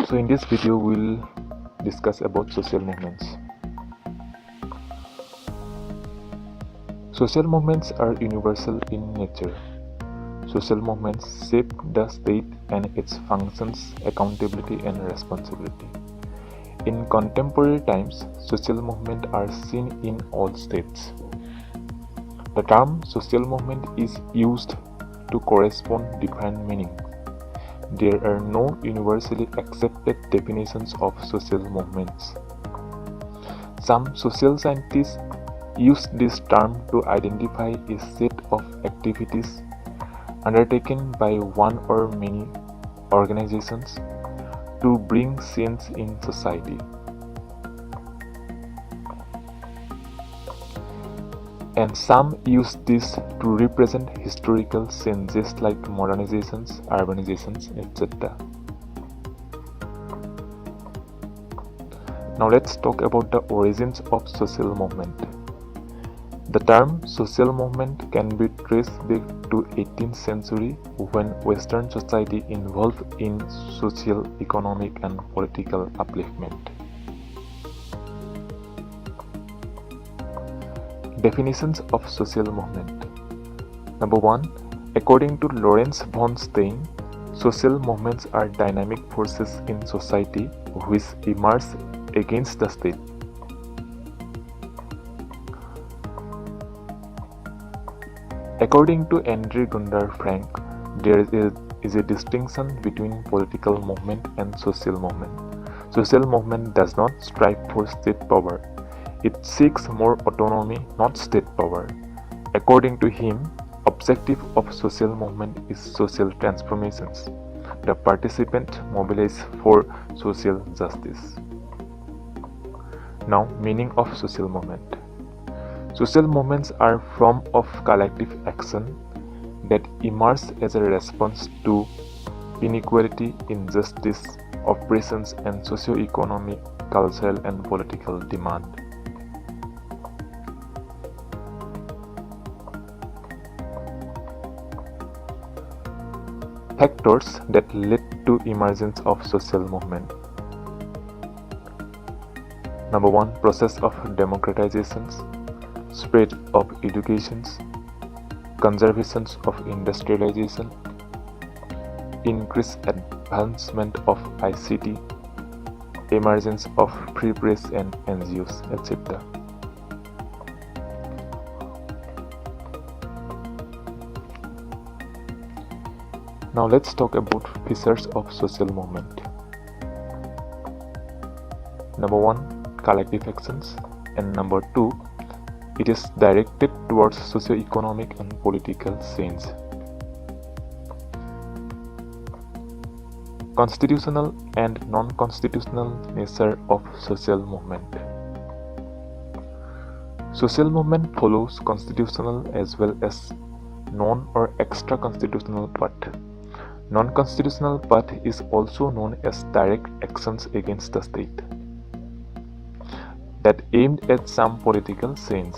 So in this video we'll discuss about social movements. Social movements are universal in nature. Social movements shape the state and its functions, accountability and responsibility. In contemporary times, social movements are seen in all states. The term social movement is used to correspond different meanings. There are no universally accepted definitions of social movements. Some social scientists use this term to identify a set of activities undertaken by one or many organizations to bring change in society. And some use this to represent historical changes like modernizations, urbanizations, etc. Now let's talk about the origins of social movement. The term social movement can be traced back to 18th century when Western society involved in social, economic and political upliftment. Definitions of social movement. Number 1. According to Lawrence von Stein, social movements are dynamic forces in society which emerge against the state. According to Andre Gunder Frank, there is a distinction between political movement and social movement. Social movement does not strive for state power. It seeks more autonomy, not state power. According to him, objective of social movement is social transformations. The participant mobilize for social justice. Now, meaning of social movement. Social movements are forms of collective action that emerge as a response to inequality, injustice, oppressions, and socio-economic, cultural, and political demand. Factors that led to emergence of social movement. Number 1. Process of democratizations, spread of educations, conservations of industrialization, increased advancement of ICT, emergence of free press and NGOs, etc. Now let's talk about features of social movement. Number 1. Collective actions, and number 2. It is directed towards socio-economic and political change. Constitutional and non-constitutional nature of social movement. Social movement follows constitutional as well as non or extra-constitutional path. Non-constitutional path is also known as direct actions against the state that aimed at some political change.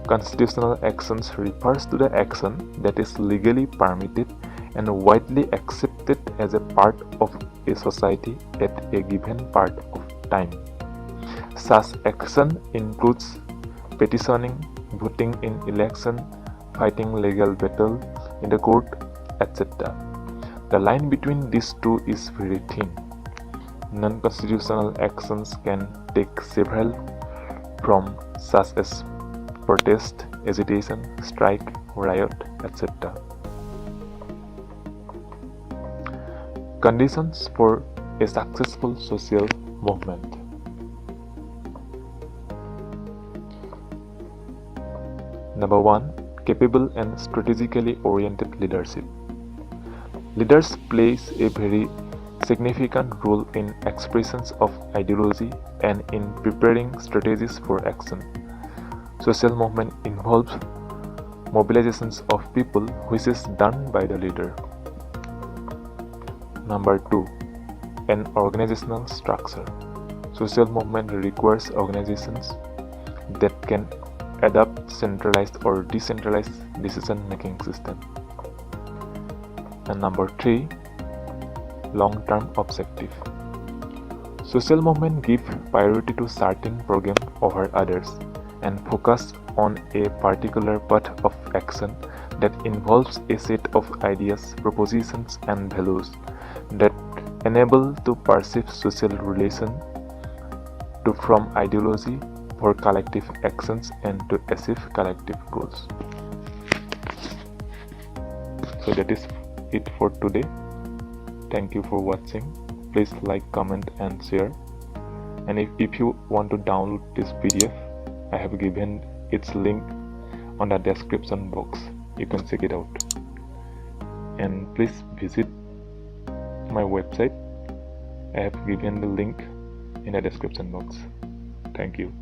Constitutional actions refers to the action that is legally permitted and widely accepted as a part of a society at a given part of time. Such action includes petitioning, voting in election, fighting legal battle in the court, etc. The line between these two is very thin. Non-constitutional actions can take several forms such as protest, agitation, strike, riot, etc. Conditions for a successful social movement. Number 1. Capable and strategically oriented leadership. Leaders play a very significant role in expressions of ideology and in preparing strategies for action. Social movement involves mobilizations of people, which is done by the leader. Number 2. An organizational structure. Social movement requires organizations that can adopt centralized or decentralized decision-making system. And number 3. Long-term objective. Social movements give priority to certain programs over others and focus on a particular path of action that involves a set of ideas, propositions, and values that enable to perceive social relation to from ideology for collective actions and to achieve collective goals. So that is it for today. Thank you for watching. Please like, comment and share. And if you want to download this PDF, I have given its link on the description box. You can check it out. And please visit my website. I have given the link in the description box. Thank you.